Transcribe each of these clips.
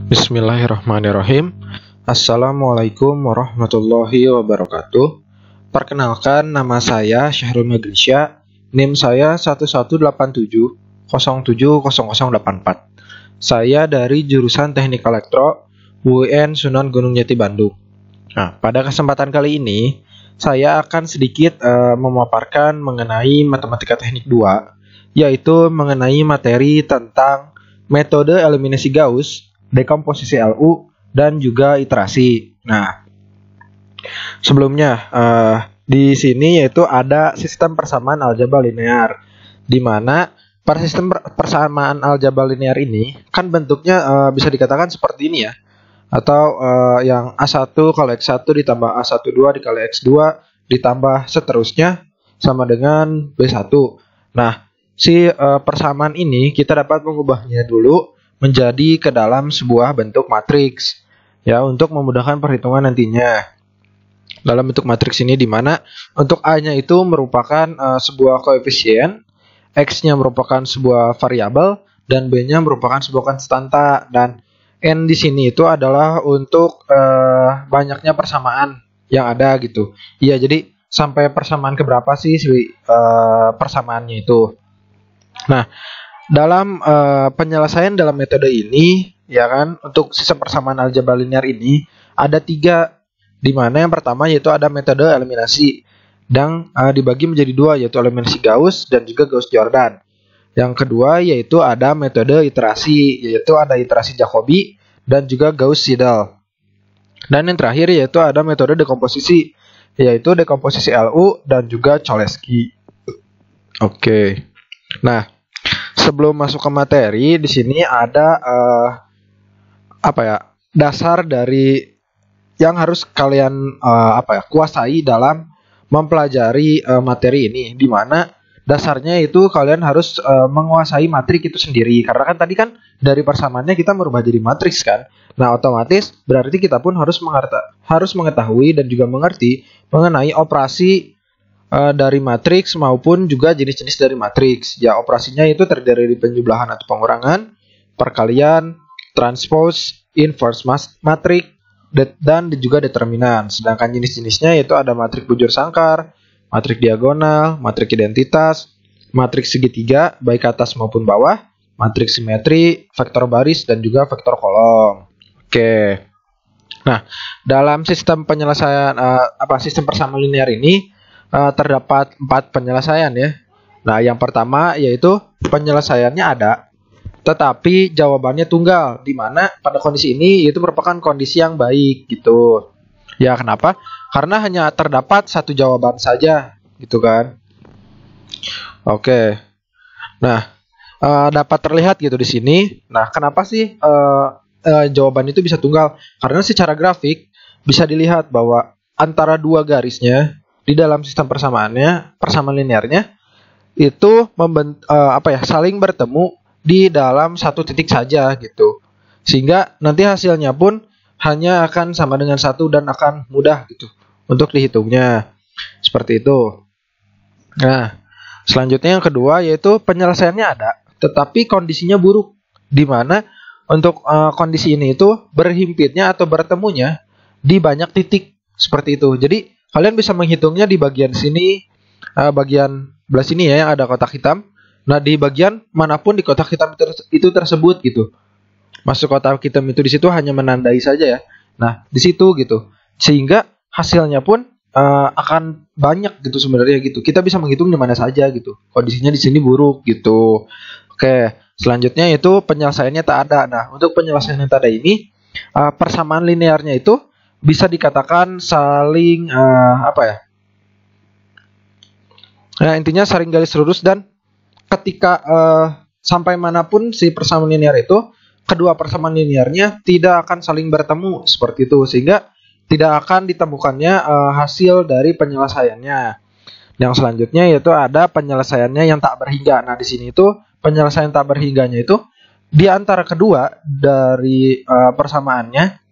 Bismillahirrahmanirrahim. Assalamualaikum warahmatullahi wabarakatuh. Perkenalkan, nama saya Syahrul Magrisya. NIM saya 1187070084. Saya dari jurusan Teknik Elektro UIN Sunan Gunung Jati Bandung. Nah, pada kesempatan kali ini saya akan sedikit memaparkan mengenai Matematika Teknik 2, yaitu mengenai materi tentang metode eliminasi Gauss, dekomposisi LU, dan juga iterasi. Nah, sebelumnya di sini yaitu ada sistem persamaan aljabar linear, di mana pada sistem persamaan aljabar linear ini kan bentuknya bisa dikatakan seperti ini ya, atau yang A1 kali X1 ditambah A12 dikali X2 ditambah seterusnya sama dengan B1. Nah, si persamaan ini kita dapat mengubahnya dulu menjadi ke dalam sebuah bentuk matriks ya, untuk memudahkan perhitungan nantinya. Dalam bentuk matriks ini di mana untuk A-nya itu merupakan sebuah koefisien, X-nya merupakan sebuah variabel, dan B-nya merupakan sebuah konstanta, dan N di sini itu adalah untuk banyaknya persamaan yang ada gitu. Iya, jadi sampai persamaan keberapa sih persamaannya itu. Nah, dalam penyelesaian dalam metode ini, ya kan, untuk sistem persamaan aljabar linear ini ada 3, di mana yang pertama yaitu ada metode eliminasi, dan dibagi menjadi 2, yaitu eliminasi Gauss dan juga Gauss-Jordan. Yang kedua yaitu ada metode iterasi, yaitu ada iterasi Jacobi dan juga Gauss-Seidel. Dan yang terakhir yaitu ada metode dekomposisi, yaitu dekomposisi LU dan juga Cholesky. Oke. Nah, sebelum masuk ke materi, di sini ada dasar dari yang harus kalian kuasai dalam mempelajari materi ini, di mana dasarnya itu kalian harus menguasai matriks itu sendiri, karena kan tadi kan dari persamaannya kita merubah jadi matriks kan. Nah, otomatis berarti kita pun harus mengetahui dan juga mengerti mengenai operasi dari matriks maupun juga jenis-jenis dari matriks. Ya, operasinya itu terdiri dari penjumlahan atau pengurangan, perkalian, transpose, inverse matriks, dan juga determinan. Sedangkan jenis-jenisnya yaitu ada matriks bujur sangkar, matriks diagonal, matriks identitas, matriks segitiga baik atas maupun bawah, matriks simetri, vektor baris, dan juga vektor kolom. Oke. Nah, dalam sistem penyelesaian sistem persamaan linear ini terdapat 4 penyelesaian ya. Nah, yang pertama yaitu penyelesaiannya ada, tetapi jawabannya tunggal, di mana pada kondisi ini itu merupakan kondisi yang baik gitu. Ya, kenapa? Karena hanya terdapat satu jawaban saja gitu kan. Oke. Nah, dapat terlihat gitu di sini. Nah, kenapa sih jawaban itu bisa tunggal? Karena secara grafik bisa dilihat bahwa antara dua garisnya di dalam sistem persamaan linearnya itu saling bertemu di dalam satu titik saja gitu, sehingga nanti hasilnya pun hanya akan sama dengan 1 dan akan mudah gitu untuk dihitungnya, seperti itu. Nah, selanjutnya yang kedua yaitu penyelesaiannya ada, tetapi kondisinya buruk, di mana untuk kondisi ini itu berhimpitnya atau bertemunya di banyak titik, seperti itu. Jadi kalian bisa menghitungnya di bagian sini, bagian belah sini ya, yang ada kotak hitam. Nah, di bagian manapun di kotak hitam itu tersebut gitu. Masuk kotak hitam itu di situ hanya menandai saja ya. Nah, di situ gitu. Sehingga hasilnya pun akan banyak gitu sebenarnya gitu. Kita bisa menghitung di mana saja gitu. Kondisinya di sini buruk gitu. Oke, selanjutnya itu penyelesaiannya tak ada. Nah, untuk penyelesaian yang tak ada ini, persamaan linearnya itu bisa dikatakan saling intinya saling garis lurus, dan ketika sampai manapun si persamaan linear itu, kedua persamaan linearnya tidak akan saling bertemu seperti itu, sehingga tidak akan ditemukannya hasil dari penyelesaiannya. Yang selanjutnya yaitu ada penyelesaiannya yang tak berhingga. Nah, di sini itu penyelesaian tak berhingganya itu di antara kedua dari persamaannya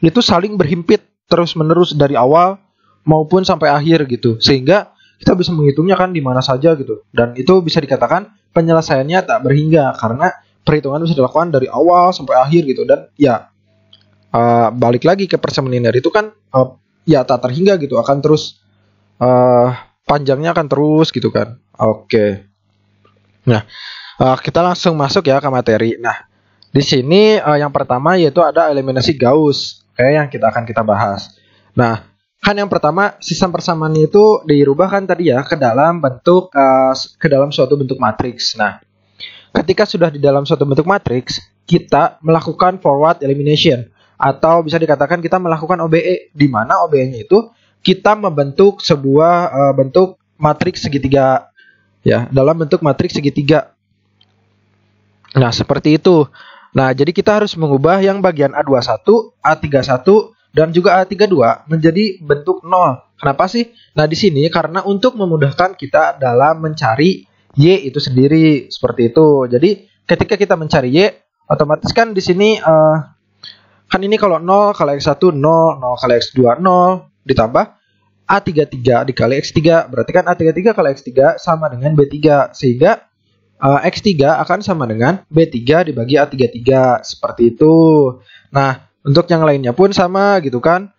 itu saling berhimpit terus-menerus dari awal maupun sampai akhir gitu, sehingga kita bisa menghitungnya kan di mana saja gitu, dan itu bisa dikatakan penyelesaiannya tak berhingga karena perhitungan bisa dilakukan dari awal sampai akhir gitu. Dan ya, balik lagi ke persamaan linear itu kan ya tak terhingga gitu, akan terus panjangnya akan terus gitu kan. Oke. Nah, kita langsung masuk ya ke materi. Nah, di sini yang pertama yaitu ada eliminasi Gauss, yang kita bahas. Nah, kan yang pertama sistem persamaan itu dirubah kan tadi ya ke dalam bentuk ke dalam suatu bentuk matriks. Nah, ketika sudah di dalam suatu bentuk matriks, kita melakukan forward elimination atau bisa dikatakan kita melakukan OBE, di mana OBE-nya itu kita membentuk sebuah bentuk matriks segitiga ya, dalam bentuk matriks segitiga. Nah, seperti itu. Nah, jadi kita harus mengubah yang bagian A21, A31 dan juga A32 menjadi bentuk 0. Kenapa sih? Nah, di sini karena untuk memudahkan kita dalam mencari Y itu sendiri, seperti itu. Jadi, ketika kita mencari Y, otomatis kan di sini kan ini kalau 0 kali X1 0, 0 kali X2 0, ditambah A33 dikali X3, berarti kan A33 kali X3 sama dengan B3, sehingga X3 akan sama dengan B3 dibagi A33, seperti itu. Nah, untuk yang lainnya pun sama gitu kan,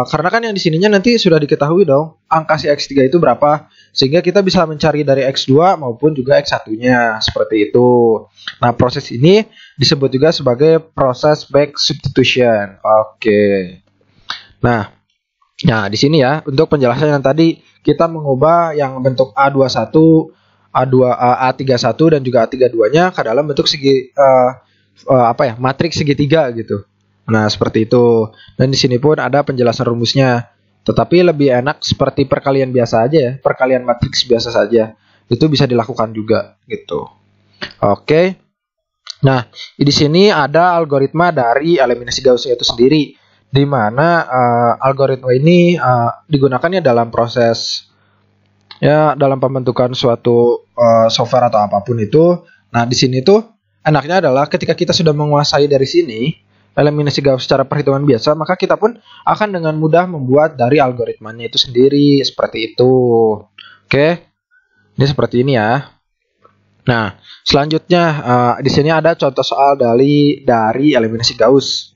karena kan yang di sininya nanti sudah diketahui dong angka si X3 itu berapa, sehingga kita bisa mencari dari X2 maupun juga X1-nya, seperti itu. Nah, proses ini disebut juga sebagai proses back substitution. Oke. Nah, di sini ya untuk penjelasan yang tadi kita mengubah yang bentuk A21, A31 dan juga A32-nya ke dalam bentuk matriks segitiga gitu. Nah, seperti itu. Dan di sini pun ada penjelasan rumusnya. Tetapi lebih enak seperti perkalian biasa aja ya, perkalian matriks biasa saja. Itu bisa dilakukan juga gitu. Oke. Nah, di sini ada algoritma dari eliminasi Gauss itu sendiri, di mana algoritma ini digunakannya dalam proses ya dalam pembentukan suatu software atau apapun itu. Nah, di sini tuh enaknya adalah ketika kita sudah menguasai dari sini eliminasi Gauss secara perhitungan biasa, maka kita pun akan dengan mudah membuat dari algoritmanya itu sendiri, seperti itu. Oke. Ini seperti ini ya. Nah, selanjutnya di sini ada contoh soal dari eliminasi Gauss.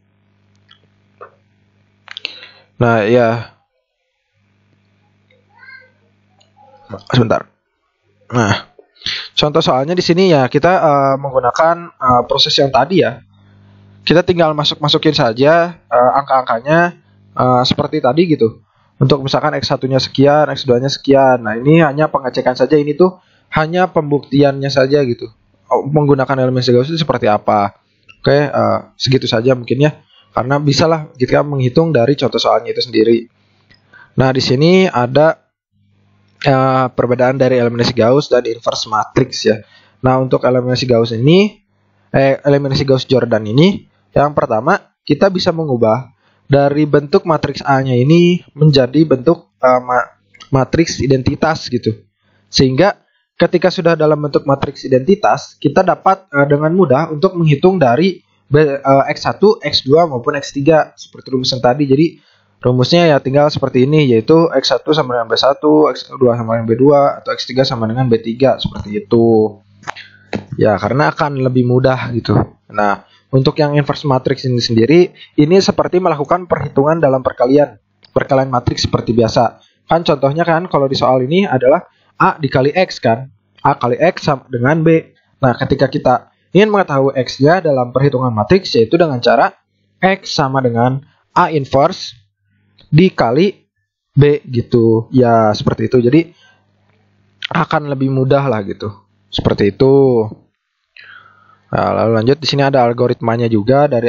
Nah, ya. Sebentar. Nah, contoh soalnya di sini ya kita menggunakan proses yang tadi ya. Kita tinggal masukin saja angka-angkanya seperti tadi gitu. Untuk misalkan X1-nya sekian, X2-nya sekian. Nah, ini hanya pengecekan saja, ini tuh hanya pembuktiannya saja gitu. Menggunakan eliminasi Gauss itu seperti apa. Oke, segitu saja mungkin ya. Karena bisalah kita menghitung dari contoh soalnya itu sendiri. Nah, di sini ada perbedaan dari eliminasi Gauss dan inverse matrix ya. Nah, untuk eliminasi Gauss ini, eliminasi Gauss-Jordan ini, yang pertama kita bisa mengubah dari bentuk matriks A-nya ini menjadi bentuk matriks identitas gitu. Sehingga ketika sudah dalam bentuk matriks identitas, kita dapat dengan mudah untuk menghitung dari X1, X2 maupun X3 seperti rumus yang tadi. Jadi rumusnya ya tinggal seperti ini, yaitu X1 sama dengan B1, X2 sama dengan B2, atau X3 sama dengan B3, seperti itu. Ya, karena akan lebih mudah gitu. Nah, untuk yang inverse matrix ini sendiri, ini seperti melakukan perhitungan dalam perkalian matriks seperti biasa. Kan contohnya kan kalau di soal ini adalah A dikali X kan. A kali X sama dengan B. Nah, ketika kita ingin mengetahui X-nya dalam perhitungan matriks, yaitu dengan cara X sama dengan A inverse dikali B gitu. Ya, seperti itu. Jadi akan lebih mudah lah gitu. Seperti itu. Nah, lalu lanjut, di sini ada algoritmanya juga dari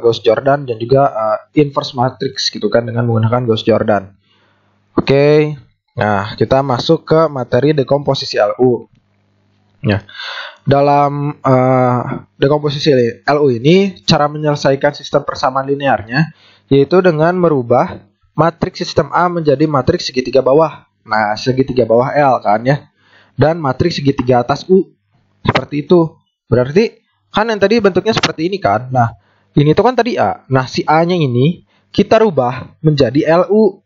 Gauss-Jordan dan juga inverse matrix gitu kan dengan menggunakan Gauss-Jordan. Oke. Nah, kita masuk ke materi dekomposisi LU. Nah, dalam dekomposisi LU ini cara menyelesaikan sistem persamaan linearnya yaitu dengan merubah matriks sistem A menjadi matriks segitiga bawah. Nah, segitiga bawah L kan ya. Dan matriks segitiga atas U. Seperti itu. Berarti kan yang tadi bentuknya seperti ini kan. Nah, ini tuh kan tadi A. Nah, si A-nya ini kita rubah menjadi LU.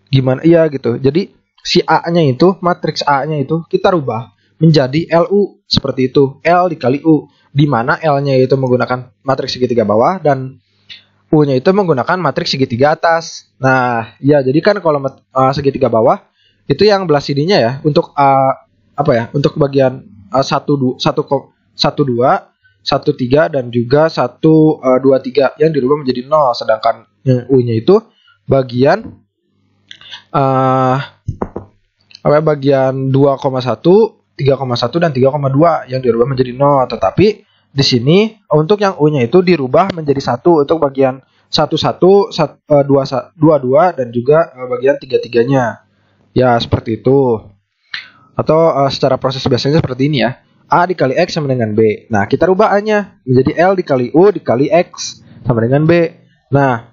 Gimana? Iya gitu. Jadi si A-nya itu, matriks A-nya itu kita rubah menjadi LU. Seperti itu. L dikali U. Di mana L-nya itu menggunakan matriks segitiga bawah dan U-nya itu menggunakan matriks segitiga atas. Nah, ya jadi kan kalau segitiga bawah itu yang belah sininya ya untuk apa ya? Untuk bagian 1 2 dan juga 1 2 3 yang dirubah menjadi 0, sedangkan yang U-nya itu bagian bagian 2,1, 3,1 dan 3,2 yang dirubah menjadi 0. Tetapi di sini untuk yang U-nya itu dirubah menjadi 1 untuk bagian 11, 22 dan juga bagian 3-3-nya. Ya, seperti itu. Atau secara proses biasanya seperti ini ya. A dikali X sama dengan B. Nah, kita rubah A-nya menjadi L dikali U dikali X sama dengan B. Nah,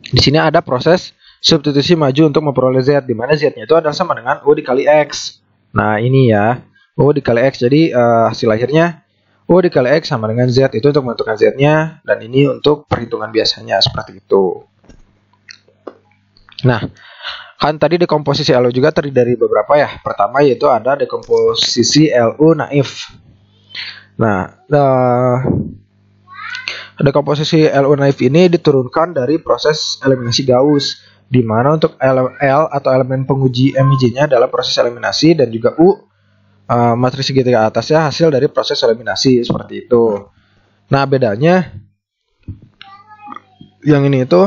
di sini ada proses substitusi maju untuk memperoleh Z, di mana Z-nya itu adalah sama dengan U dikali X. Nah, ini ya, U dikali X. Jadi hasil akhirnya U dikali X sama dengan Z, itu untuk menentukan Z-nya, dan ini untuk perhitungan biasanya, seperti itu. Nah, kan tadi dekomposisi LU juga terdiri dari beberapa ya. Pertama yaitu ada dekomposisi LU naif. Nah, dekomposisi LU naif ini diturunkan dari proses eliminasi Gauss, di mana untuk L atau elemen penguji MIJ-nya dalam proses eliminasi, dan juga U matriks segitiga atasnya hasil dari proses eliminasi, seperti itu. Nah, bedanya yang ini itu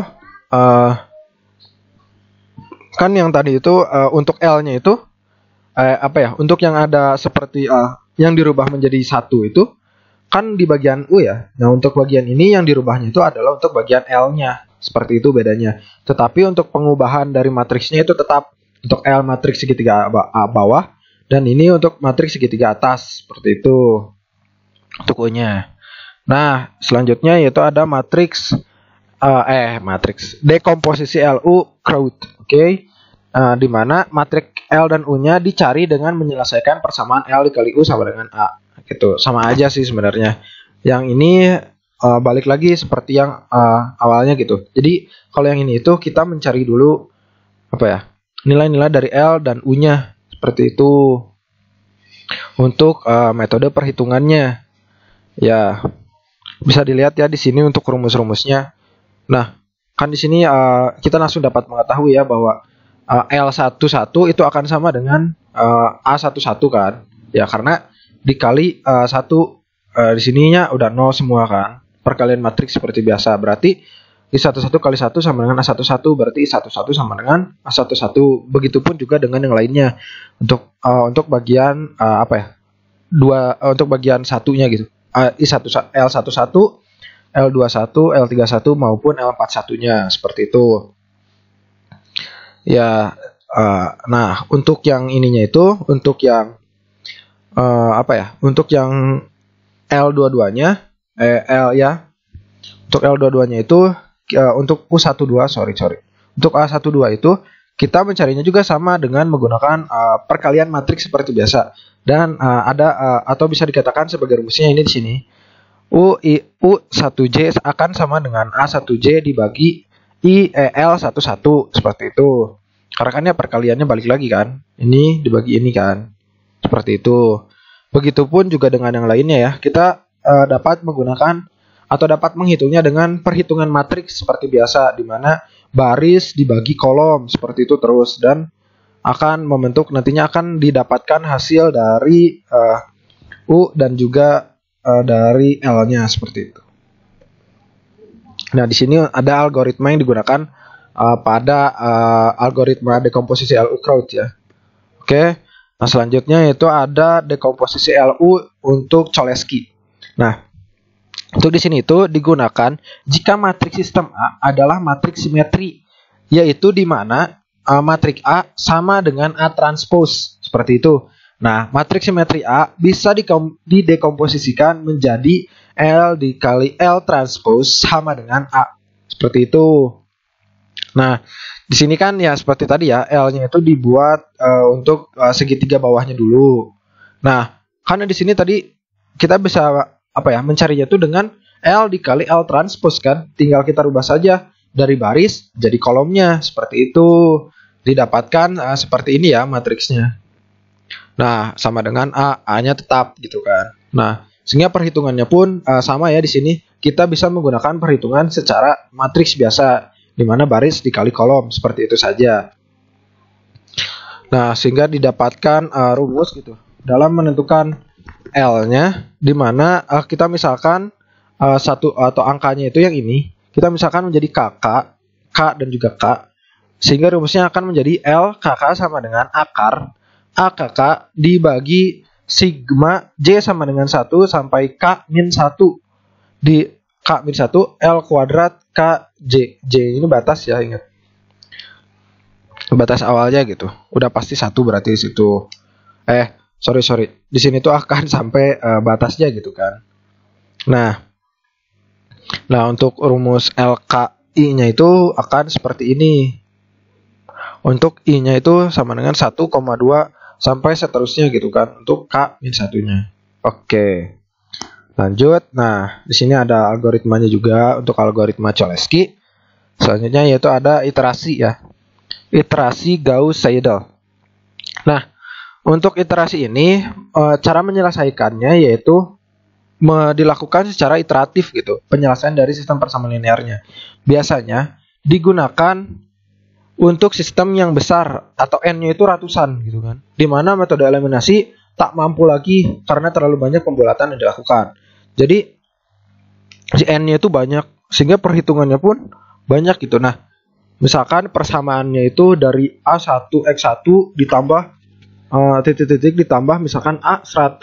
kan yang tadi itu untuk L-nya itu untuk yang ada seperti yang dirubah menjadi 1 itu kan di bagian U ya. Nah, untuk bagian ini yang dirubahnya itu adalah untuk bagian L-nya. Seperti itu bedanya. Tetapi untuk pengubahan dari matriksnya itu tetap untuk L matriks segitiga bawah, dan ini untuk matriks segitiga atas, seperti itu untuk U-nya. Nah, selanjutnya yaitu ada matriks dekomposisi LU crowd. Oke. Di mana matriks L dan U-nya dicari dengan menyelesaikan persamaan L dikali U sama dengan A. Gitu. Sama aja sih sebenarnya. Yang ini balik lagi seperti yang awalnya gitu. Jadi kalau yang ini itu kita mencari dulu nilai-nilai dari L dan U-nya, seperti itu. Untuk metode perhitungannya, ya bisa dilihat ya di sini untuk rumus-rumusnya. Nah, kan di sini kita langsung dapat mengetahui ya bahwa L11 itu akan sama dengan A11 kan. Ya, karena dikali 1 di sininya udah 0 semua kan. Perkalian matriks seperti biasa. Berarti I11 kali 1 sama dengan A11, berarti I11 sama dengan A11. Begitupun juga dengan yang lainnya. Untuk bagian untuk bagian satunya gitu. L11, L21, L31 maupun L41-nya, seperti itu. Ya, nah untuk yang ininya itu, untuk yang untuk yang L22-nya, untuk L22-nya itu untuk U12, untuk A12 itu kita mencarinya juga sama dengan menggunakan perkalian matriks seperti biasa, dan ada atau bisa dikatakan sebagai rumusnya ini di sini. U1J akan sama dengan A1J dibagi L11, seperti itu. Karena kan ya perkaliannya balik lagi kan. Ini dibagi ini kan. Seperti itu. Begitupun juga dengan yang lainnya ya. Kita dapat menggunakan atau dapat menghitungnya dengan perhitungan matriks seperti biasa, di mana baris dibagi kolom, seperti itu terus, dan akan membentuk, nantinya akan didapatkan hasil dari U dan juga dari L-nya, seperti itu. Nah, di sini ada algoritma yang digunakan pada algoritma dekomposisi LU crowd ya. Oke. Nah, selanjutnya itu ada dekomposisi LU untuk Cholesky. Nah, untuk di sini itu digunakan jika matriks sistem A adalah matriks simetri, yaitu di mana matriks A sama dengan A transpose, seperti itu. Nah, matriks simetri A bisa didekomposisikan menjadi L dikali L transpose sama dengan A, seperti itu. Nah, di sini kan ya seperti tadi ya, L-nya itu dibuat untuk segitiga bawahnya dulu. Nah, karena di sini tadi kita bisa mencarinya itu dengan L dikali L transpose kan, tinggal kita rubah saja dari baris jadi kolomnya, seperti itu. Didapatkan seperti ini ya matriksnya. Nah, sama dengan A-nya tetap gitu kan. Nah, Sehingga perhitungannya pun sama ya di sini. Kita bisa menggunakan perhitungan secara matriks biasa, di mana baris dikali kolom seperti itu saja. Nah, sehingga didapatkan rumus gitu dalam menentukan L-nya, di mana kita misalkan satu atau angkanya itu yang ini, kita misalkan menjadi K dan juga K, sehingga rumusnya akan menjadi L KK sama dengan akar AKK dibagi sigma J sama dengan 1 sampai K min 1 di K min 1 L kuadrat K J. J ini batas ya, ingat. Batas awalnya gitu. Udah pasti 1 berarti di situ. Sorry. Di sini tuh akan sampai batasnya gitu kan. Nah, untuk rumus LKI-nya itu akan seperti ini. Untuk I-nya itu sama dengan 1,2 sampai seterusnya gitu kan untuk K min 1-nya. Oke. Lanjut. Nah, di sini ada algoritmanya juga untuk algoritma Cholesky. Selanjutnya yaitu ada iterasi ya. Iterasi Gauss-Seidel. Nah, untuk iterasi ini cara menyelesaikannya yaitu dilakukan secara iteratif gitu. Penyelesaian dari sistem persamaan linearnya. Biasanya digunakan untuk sistem yang besar atau N-nya itu ratusan gitu kan. Di mana metode eliminasi tak mampu lagi karena terlalu banyak pembulatan yang dilakukan. Jadi si N-nya itu banyak sehingga perhitungannya pun banyak gitu. Nah, misalkan persamaannya itu dari A1 X1 ditambah titik-titik ditambah misalkan A100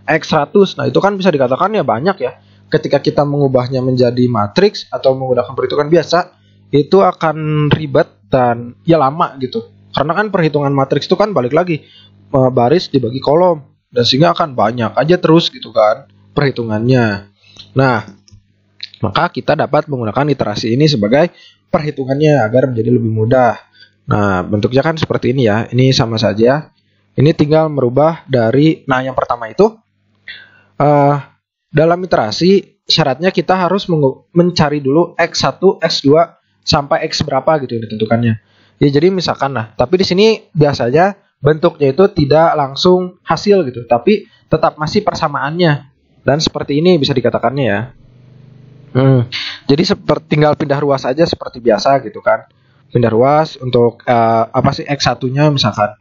X100. Nah, itu kan bisa dikatakan ya banyak ya. Ketika kita mengubahnya menjadi matriks atau menggunakan perhitungan biasa, itu akan ribet dan ya lama gitu. Karena kan perhitungan matriks itu kan balik lagi baris dibagi kolom, dan sehingga akan banyak aja terus gitu kan perhitungannya. Nah, maka kita dapat menggunakan iterasi ini sebagai perhitungannya agar menjadi lebih mudah. Nah, bentuknya kan seperti ini ya. Ini sama saja. Ini tinggal merubah dari, nah yang pertama itu dalam iterasi syaratnya kita harus mencari dulu X1, X2 sampai X berapa gitu yang ditentukannya. Ya, jadi misalkan tapi di sini biasanya bentuknya itu tidak langsung hasil gitu, tapi tetap masih persamaannya. Dan seperti ini bisa dikatakannya ya. Jadi tinggal pindah ruas aja seperti biasa gitu kan. Pindah ruas untuk X1-nya misalkan.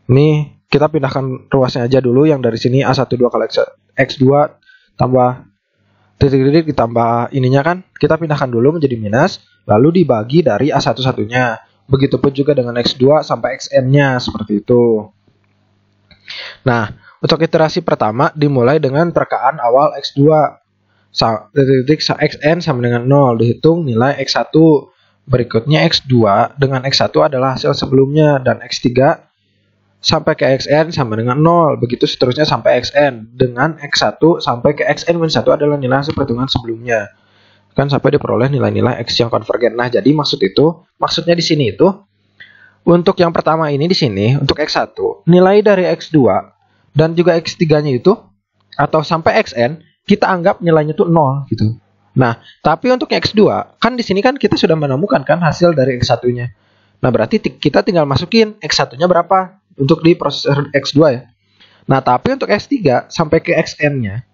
Ini kita pindahkan ruasnya aja dulu yang dari sini A12 kali X2 tambah titik-titik ditambah ininya kan. Kita pindahkan dulu menjadi minus, lalu dibagi dari A11-nya. Begitupun juga dengan X2 sampai XN-nya seperti itu. Nah, untuk iterasi pertama dimulai dengan terkaan awal X2. Titik XN sama dengan 0, dihitung nilai X1. Berikutnya X2 dengan X1 adalah hasil sebelumnya, dan X3 sampai ke XN sama dengan 0. Begitu seterusnya sampai XN. Dengan X1 sampai ke XN-1 adalah nilai hasil perhitungan sebelumnya. Kan sampai diperoleh nilai-nilai X yang konvergen. Nah, jadi maksudnya di sini itu untuk yang pertama ini di sini untuk X1, nilai dari X2 dan juga X3-nya itu atau sampai XN kita anggap nilainya itu 0 gitu. Nah, tapi untuk X2 kan di sini kan kita sudah menemukan kan hasil dari X1-nya. Nah, berarti kita tinggal masukin X1-nya berapa untuk di prosesor X2 ya. Nah, tapi untuk X3 sampai ke XN-nya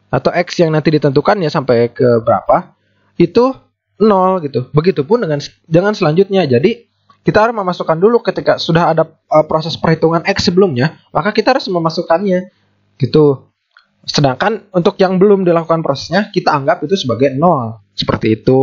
atau X yang nanti ditentukannya sampai ke berapa itu 0 gitu. Begitupun dengan selanjutnya. Jadi kita harus memasukkan dulu ketika sudah ada proses perhitungan X sebelumnya, maka kita harus memasukkannya gitu. Sedangkan untuk yang belum dilakukan prosesnya, kita anggap itu sebagai 0. Seperti itu.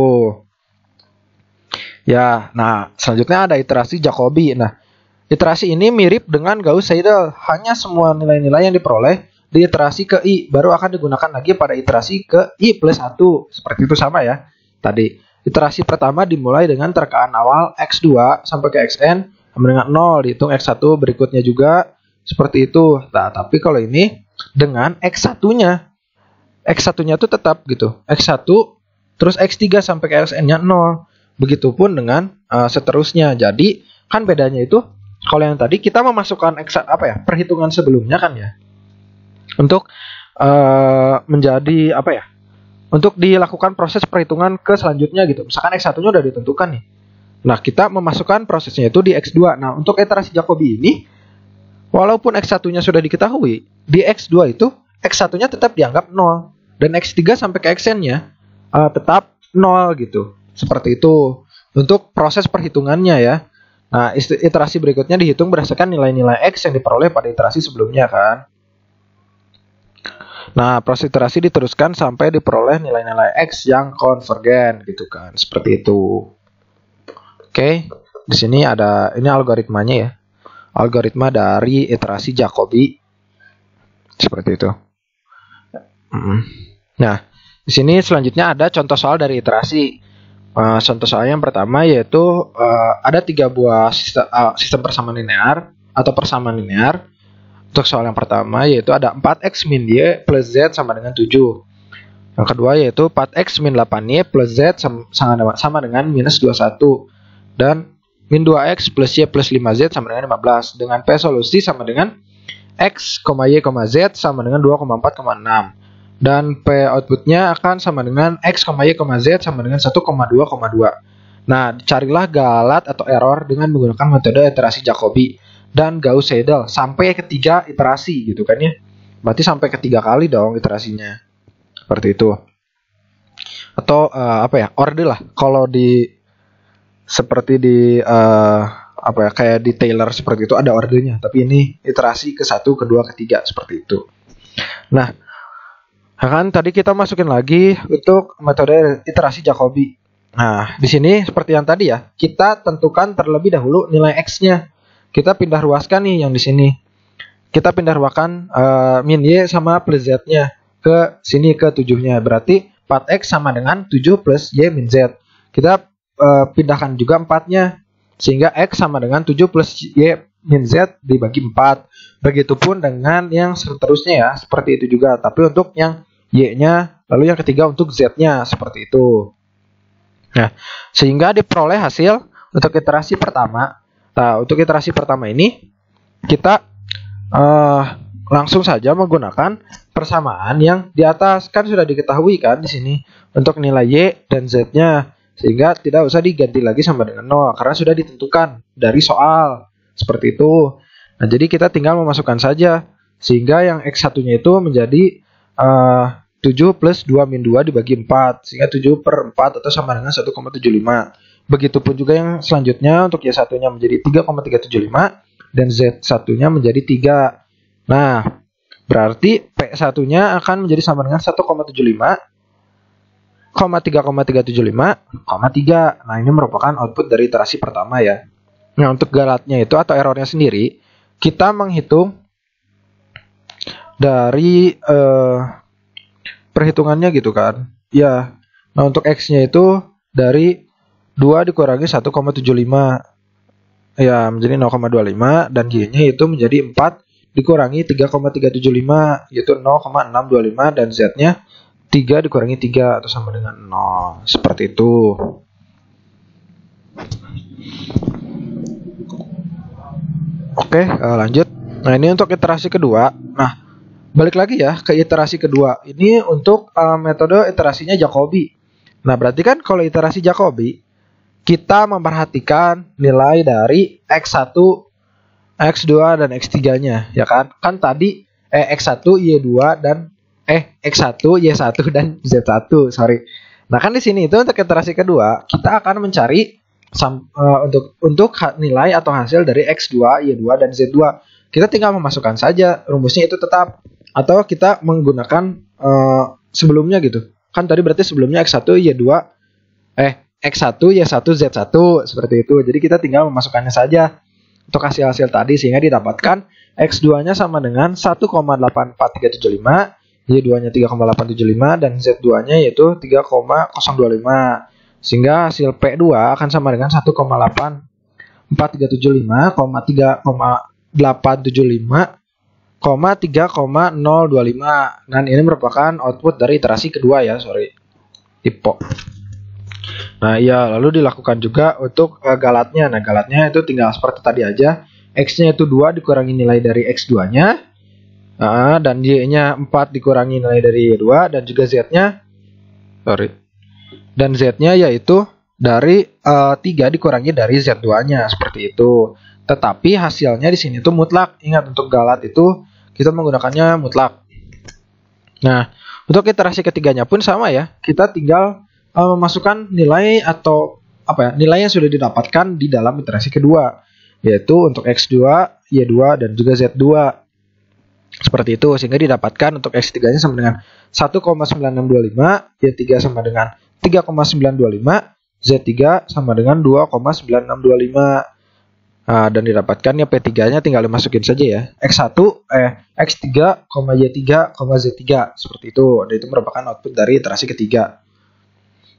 Ya, nah selanjutnya ada iterasi Jacobi. Nah, iterasi ini mirip dengan Gauss-Seidel. Hanya semua nilai-nilai yang diperoleh di iterasi ke I baru akan digunakan lagi pada iterasi ke I plus 1. Seperti itu sama ya. Tadi, iterasi pertama dimulai dengan terkaan awal X2 sampai ke XN sama dengan 0. Dihitung X1 berikutnya juga seperti itu. Nah, tapi kalau ini dengan X1-nya. X1-nya itu tetap gitu. X1 terus X3 sampai ke XN-nya 0. Begitupun dengan seterusnya. Jadi kan bedanya itu kalau yang tadi kita memasukkan perhitungan sebelumnya kan ya. Untuk menjadi untuk dilakukan proses perhitungan ke selanjutnya gitu. Misalkan X1-nya udah ditentukan nih. Nah, kita memasukkan prosesnya itu di X2. Nah, untuk iterasi Jacobi ini walaupun X1-nya sudah diketahui, di X2 itu X1-nya tetap dianggap 0 dan X3 sampai ke Xn-nya tetap 0 gitu. Seperti itu untuk proses perhitungannya ya. Nah, iterasi berikutnya dihitung berdasarkan nilai-nilai X yang diperoleh pada iterasi sebelumnya kan. Nah, proses iterasi diteruskan sampai diperoleh nilai-nilai X yang konvergen gitu kan. Seperti itu. Oke, di sini ada ini algoritmanya ya. Algoritma dari iterasi Jacobi. Seperti itu. Nah, di sini selanjutnya ada contoh soal dari iterasi. Contoh soal yang pertama yaitu ada 3 buah sistem persamaan linear atau persamaan linear. Untuk soal yang pertama yaitu ada 4x min y plus z sama dengan 7. Yang kedua yaitu 4x min 8y plus z sama dengan minus 21. Dan min 2x plus y plus 5z sama dengan 15. Dengan P solusi sama dengan x, y, z sama dengan 2,4,6. Dan P outputnya akan sama dengan x, y, z sama dengan 1,2,2. Nah, carilah galat atau error dengan menggunakan metode iterasi Jacobi dan Gauss-Seidel sampai ketiga iterasi gitu kan ya. Berarti sampai ketiga kali dong iterasinya. Seperti itu. Atau order lah. Kalau seperti di kayak di Taylor seperti itu ada ordernya, tapi ini iterasi ke 1, kedua, ketiga seperti itu. Nah, kan tadi kita masukin lagi untuk metode iterasi Jacobi. Nah, di sini seperti yang tadi ya, kita tentukan terlebih dahulu nilai X-nya. Kita pindah ruaskan nih yang di sini. Kita pindah ruaskan min Y sama plus Z-nya ke sini ke 7-nya. Berarti 4X sama dengan 7 plus Y min Z. Kita pindahkan juga 4-nya. Sehingga X sama dengan 7 plus Y min Z dibagi 4. Begitupun dengan yang seterusnya ya. Seperti itu juga. Tapi untuk yang Y-nya, lalu yang ketiga untuk Z-nya. Seperti itu. Nah, sehingga diperoleh hasil untuk iterasi pertama. Nah, untuk iterasi pertama ini kita langsung saja menggunakan persamaan yang di atas. Kan sudah diketahui kan di sini untuk nilai Y dan Z-nya. Sehingga tidak usah diganti lagi sama dengan 0 karena sudah ditentukan dari soal. Seperti itu. Nah, jadi kita tinggal memasukkan saja. Sehingga yang X1-nya itu menjadi 7 plus 2 min 2 dibagi 4. Sehingga 7 per 4 atau sama dengan 1,75. Begitupun juga yang selanjutnya untuk Y1-nya menjadi 3,375 dan Z1-nya menjadi 3. Nah, berarti P1-nya akan menjadi sama dengan 1,75, 3,375,3. Nah, ini merupakan output dari iterasi pertama ya. Nah, untuk galatnya itu atau errornya sendiri, kita menghitung dari perhitungannya gitu kan. Ya. Nah, untuk X-nya itu dari 2 dikurangi 1,75 ya menjadi 0,25 dan Y-nya itu menjadi 4 dikurangi 3,375 yaitu 0,625 dan Z-nya 3 dikurangi 3 atau sama dengan 0. Seperti itu. Oke, lanjut. Nah, ini untuk iterasi kedua. Nah, balik lagi ya ke iterasi kedua. Ini untuk metode iterasinya Jacobi. Nah, berarti kan kalau iterasi Jacobi kita memperhatikan nilai dari X1, X2 dan X3-nya ya kan? Kan tadi X1, Y2 dan X1, Y1 dan Z1, sorry. Nah, kan di sini itu untuk iterasi kedua kita akan mencari untuk nilai atau hasil dari X2, Y2 dan Z2. Kita tinggal memasukkan saja rumusnya itu tetap atau kita menggunakan sebelumnya gitu. Kan tadi berarti sebelumnya X1, Y2 X1, Y1, Z1 seperti itu. Jadi kita tinggal memasukkannya saja untuk hasil-hasil tadi sehingga didapatkan X2-nya sama dengan 1,84375, Y2-nya 3,875 dan Z2-nya yaitu 3,025. Sehingga hasil P2 akan sama dengan 1,84375, 3,025, dan ini merupakan output dari iterasi kedua ya, IPO. Nah, ya lalu dilakukan juga untuk galatnya. Nah, galatnya itu tinggal seperti tadi aja. X-nya itu 2 dikurangi nilai dari X2-nya. Dan Y-nya 4 dikurangi nilai dari Y2 dan juga Z-nya dan Z-nya yaitu dari 3 dikurangi dari Z2-nya seperti itu. Tetapi hasilnya di sini itu mutlak. Ingat untuk galat itu kita menggunakannya mutlak. Nah, untuk iterasi ketiganya pun sama ya. Kita tinggal memasukkan nilai atau nilai yang sudah didapatkan di dalam iterasi kedua, yaitu untuk X2, Y2 dan juga Z2. Seperti itu, sehingga didapatkan untuk X3-nya sama dengan 1,9625, Y3 sama dengan 3,925, Z3 sama dengan 2,9625. Dan didapatkannya P3-nya tinggal dimasukin saja ya. X1, X3, Y3, Z3 seperti itu. Dan itu merupakan output dari iterasi ketiga.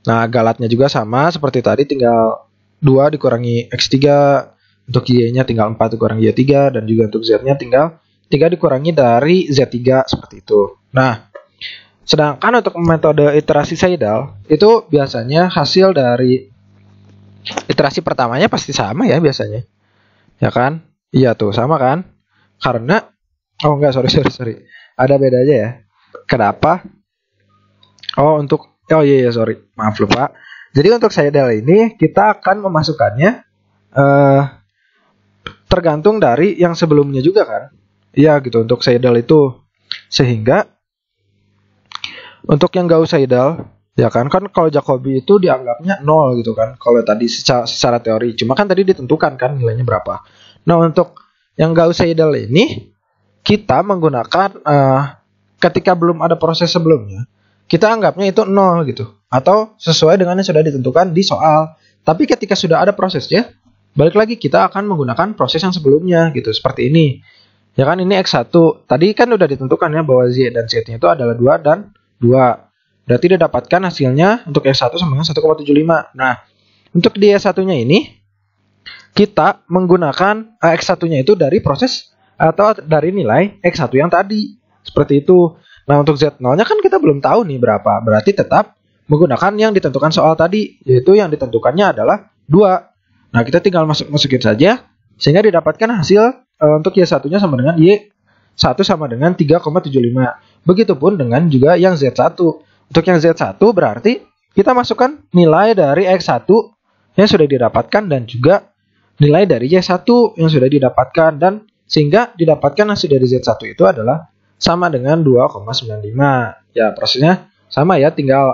Nah, galatnya juga sama seperti tadi, tinggal 2 dikurangi X3, untuk Y-nya tinggal 4 dikurangi Y3, dan juga untuk Z-nya tinggal 3 dikurangi dari Z3 seperti itu. Nah, sedangkan untuk metode iterasi Seidel itu biasanya hasil dari iterasi pertamanya pasti sama ya biasanya. Ya kan? Iya tuh, sama kan? Karena sorry. Ada bedanya ya. Kenapa? Sorry. Maaf lupa. Jadi untuk Seidel ini kita akan memasukkannya tergantung dari yang sebelumnya juga kan. Iya gitu untuk Seidel itu. Sehingga untuk yang Gauss Seidel ya kan kalau Jacobi itu dianggapnya 0 gitu kan. Kalau tadi secara teori, cuma kan tadi ditentukan kan nilainya berapa. Nah, untuk yang Gauss Seidel ini kita menggunakan ketika belum ada proses sebelumnya, kita anggapnya itu 0 gitu, atau sesuai dengan yang sudah ditentukan di soal. Tapi ketika sudah ada prosesnya, balik lagi kita akan menggunakan proses yang sebelumnya gitu, seperti ini. Ya kan, ini X1. Tadi kan udah ditentukan ya bahwa Z dan Z-nya itu adalah 2 dan 2. Berarti didapatkan hasilnya untuk X1 sama dengan 1,75. Nah, untuk di S1-nya ini kita menggunakan X1-nya itu dari proses atau dari nilai X1 yang tadi. Seperti itu. Nah, untuk Z0-nya kan kita belum tahu nih berapa. Berarti tetap menggunakan yang ditentukan soal tadi, yaitu yang ditentukannya adalah 2. Nah, kita tinggal masukin saja sehingga didapatkan hasil untuk Y1-nya sama dengan Y1 sama dengan 3,75. Begitupun dengan juga yang Z1. Untuk yang Z1 berarti kita masukkan nilai dari X1 yang sudah didapatkan dan juga nilai dari Y1 yang sudah didapatkan, dan sehingga didapatkan hasil dari Z1 itu adalah sama dengan 2,95. Ya, prosesnya sama ya, tinggal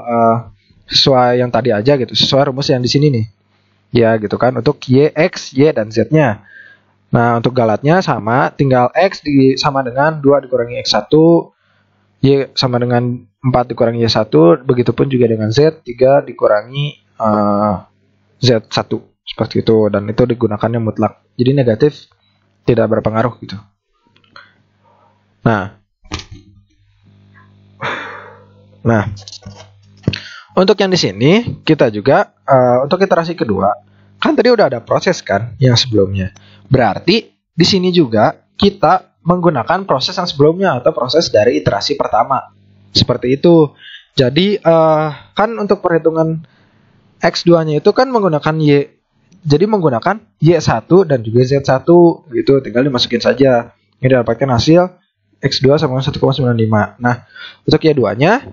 sesuai yang tadi aja gitu, sesuai rumus yang di sini nih. Ya, gitu kan untuk Y, X, Y dan Z-nya. Nah, untuk galatnya sama, tinggal X sama dengan 2 dikurangi X1, Y sama dengan 4 dikurangi Y1, begitupun juga dengan Z, 3 dikurangi Z1, seperti itu, dan itu digunakannya mutlak. Jadi negatif tidak berpengaruh gitu. Nah, untuk yang di sini kita juga untuk iterasi kedua, kan tadi udah ada proses kan yang sebelumnya. Berarti di sini juga kita menggunakan proses yang sebelumnya atau proses dari iterasi pertama. Seperti itu. Jadi kan untuk perhitungan X2-nya itu kan menggunakan Y. Jadi menggunakan Y1 dan juga Z1 gitu, tinggal dimasukin saja. Ini didapatkan hasil X2 sama 1,95. Nah, untuk Y2-nya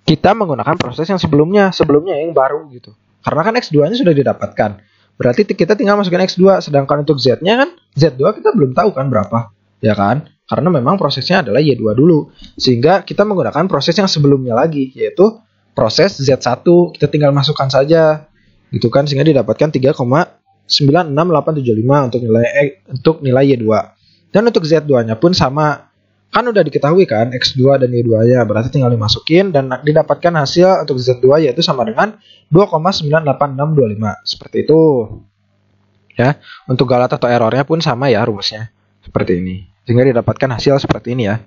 kita menggunakan proses yang sebelumnya yang baru gitu. Karena kan X2-nya sudah didapatkan. Berarti kita tinggal masukin X2, sedangkan untuk Z-nya kan Z2 kita belum tahu kan berapa, ya kan? Karena memang prosesnya adalah Y2 dulu. Sehingga kita menggunakan proses yang sebelumnya lagi, yaitu proses Z1. Kita tinggal masukkan saja gitu kan, sehingga didapatkan 3,96875 untuk nilai Y2. Dan untuk Z2-nya pun sama. Kan udah diketahui kan X2 dan Y2-nya, berarti tinggal dimasukin dan didapatkan hasil untuk Z2 yaitu sama dengan 2,98625. Seperti itu. Ya, untuk galat atau errornya pun sama ya rumusnya. Seperti ini. Sehingga didapatkan hasil seperti ini ya.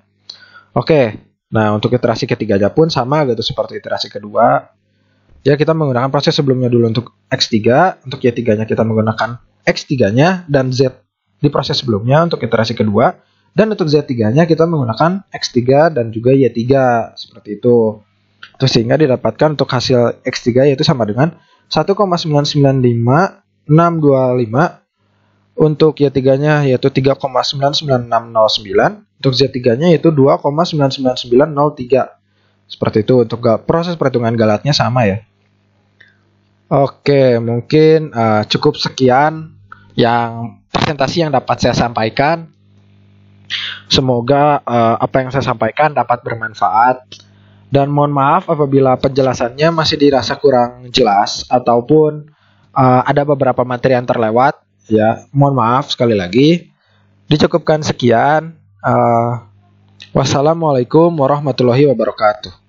Oke. Nah, untuk iterasi ketiganya pun sama gitu seperti iterasi kedua. Ya, kita menggunakan proses sebelumnya dulu untuk X3, untuk Y3-nya kita menggunakan X3-nya dan Z di proses sebelumnya untuk iterasi kedua. Dan untuk Z3-nya kita menggunakan X3 dan juga Y3 seperti itu. Terus sehingga didapatkan untuk hasil X3 yaitu sama dengan 1,995625. Untuk Y3-nya yaitu 3,999609. Untuk Z3-nya yaitu 2,99903. Seperti itu. Untuk proses perhitungan galatnya sama ya. Oke, mungkin cukup sekian yang presentasi yang dapat saya sampaikan. Semoga apa yang saya sampaikan dapat bermanfaat, dan mohon maaf apabila penjelasannya masih dirasa kurang jelas ataupun ada beberapa materi yang terlewat. Ya, mohon maaf sekali lagi. Dicukupkan sekian. Wassalamualaikum warahmatullahi wabarakatuh.